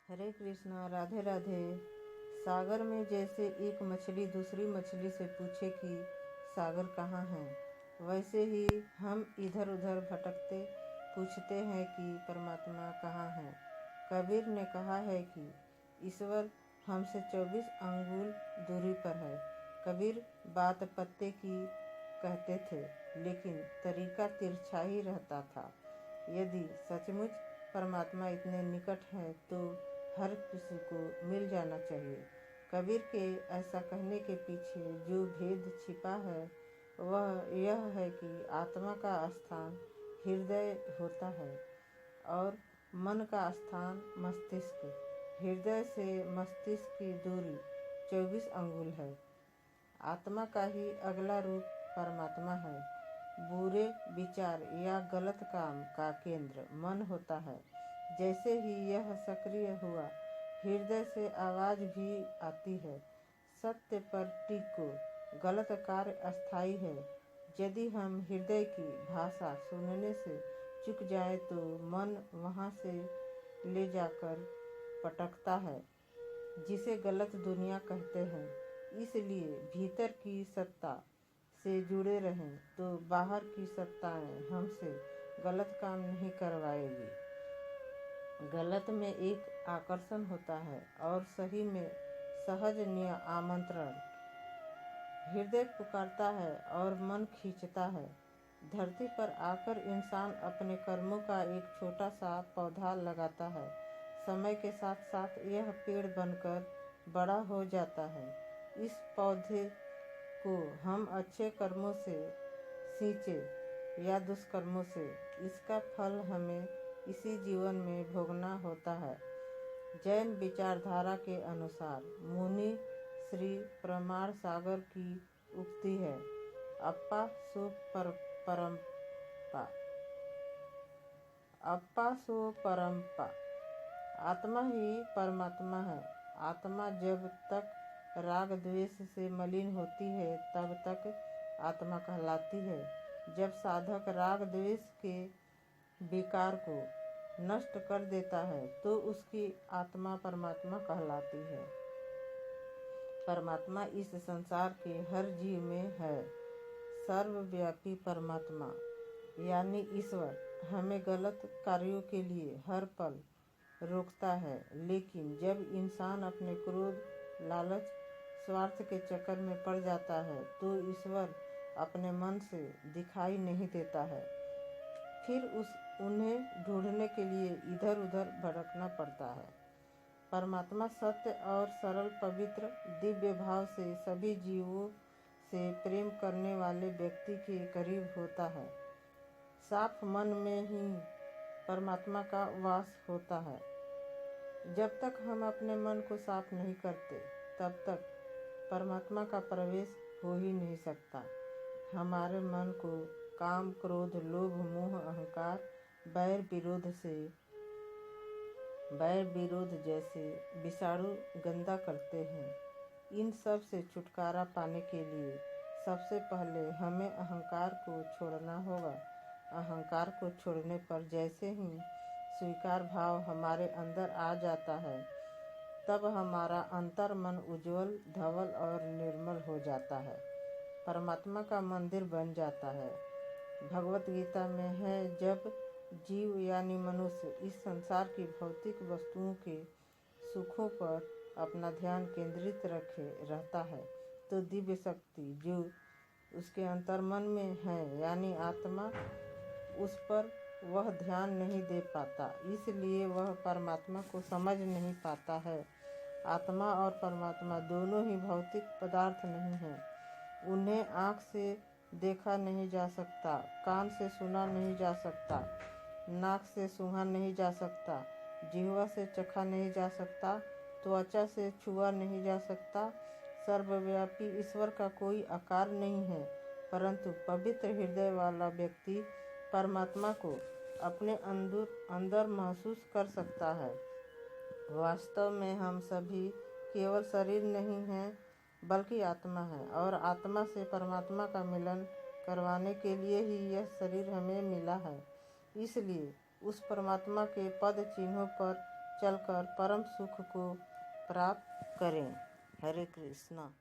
हरे कृष्णा, राधे राधे। सागर में जैसे एक मछली दूसरी मछली से पूछे कि सागर कहाँ है, वैसे ही हम इधर उधर भटकते पूछते हैं कि परमात्मा कहाँ है। कबीर ने कहा है कि ईश्वर हमसे 24 अंगुल दूरी पर है। कबीर बात पत्ते की कहते थे, लेकिन तरीका तिरछा ही रहता था। यदि सचमुच परमात्मा इतने निकट है तो हर किसी को मिल जाना चाहिए। कबीर के ऐसा कहने के पीछे जो भेद छिपा है वह यह है कि आत्मा का स्थान हृदय होता है और मन का स्थान मस्तिष्क। हृदय से मस्तिष्क की दूरी 24 अंगुल है। आत्मा का ही अगला रूप परमात्मा है। बुरे विचार या गलत काम का केंद्र मन होता है। जैसे ही यह सक्रिय हुआ, हृदय से आवाज भी आती है, सत्य पर टिको, गलत कार्य अस्थायी है। यदि हम हृदय की भाषा सुनने से चूक जाए तो मन वहाँ से ले जाकर पटकता है, जिसे गलत दुनिया कहते हैं। इसलिए भीतर की सत्ता से जुड़े रहें तो बाहर की सत्ताएं हमसे गलत काम नहीं करवाएगी। गलत में एक आकर्षण होता है और सही में सहज आमंत्रण। हृदय पुकारता है और मन खींचता है। धरती पर आकर इंसान अपने कर्मों का एक छोटा सा पौधा लगाता है। समय के साथ साथ यह पेड़ बनकर बड़ा हो जाता है। इस पौधे को हम अच्छे कर्मों से सींचे या दुष्कर्मों से, इसका फल हमें इसी जीवन में भोगना होता है। जैन विचारधारा के अनुसार मुनि श्री प्रमाण सागर की उक्ति है, अप्पा सो परम्पा। आत्मा ही परमात्मा है। आत्मा जब तक राग द्वेष से मलिन होती है तब तक आत्मा कहलाती है। जब साधक राग द्वेष के विकार को नष्ट कर देता है तो उसकी आत्मा परमात्मा कहलाती है। परमात्मा इस संसार के हर जीव में है। सर्वव्यापी परमात्मा यानी ईश्वर हमें गलत कार्यों के लिए हर पल रोकता है, लेकिन जब इंसान अपने क्रोध, लालच, स्वार्थ के चक्कर में पड़ जाता है तो ईश्वर अपने मन से दिखाई नहीं देता है। फिर उन्हें ढूंढने के लिए इधर उधर भटकना पड़ता है। परमात्मा सत्य और सरल, पवित्र, दिव्य भाव से सभी जीवों से प्रेम करने वाले व्यक्ति के करीब होता है। साफ मन में ही परमात्मा का वास होता है। जब तक हम अपने मन को साफ नहीं करते तब तक परमात्मा का प्रवेश हो ही नहीं सकता। हमारे मन को काम, क्रोध, लोभ, मोह, अहंकार, बैर विरोध जैसे विषाणु गंदा करते हैं। इन सब से छुटकारा पाने के लिए सबसे पहले हमें अहंकार को छोड़ना होगा। अहंकार को छोड़ने पर जैसे ही स्वीकार भाव हमारे अंदर आ जाता है, तब हमारा अंतर मन उज्जवल, धवल और निर्मल हो जाता है। परमात्मा का मंदिर बन जाता है। भगवत गीता में है, जब जीव यानी मनुष्य इस संसार की भौतिक वस्तुओं के सुखों पर अपना ध्यान केंद्रित रखे रहता है तो दिव्य शक्ति जो उसके अंतर्मन में है यानी आत्मा, उस पर वह ध्यान नहीं दे पाता। इसलिए वह परमात्मा को समझ नहीं पाता है। आत्मा और परमात्मा दोनों ही भौतिक पदार्थ नहीं हैं। उन्हें आँख से देखा नहीं जा सकता, कान से सुना नहीं जा सकता, नाक से सूंघा नहीं जा सकता, जिह्वा से चखा नहीं जा सकता, त्वचा से छुआ नहीं जा सकता। सर्वव्यापी ईश्वर का कोई आकार नहीं है, परंतु पवित्र हृदय वाला व्यक्ति परमात्मा को अपने अंदर महसूस कर सकता है। वास्तव में हम सभी केवल शरीर नहीं हैं बल्कि आत्मा है, और आत्मा से परमात्मा का मिलन करवाने के लिए ही यह शरीर हमें मिला है। इसलिए उस परमात्मा के पद चिन्हों पर चलकर परम सुख को प्राप्त करें। हरे कृष्णा।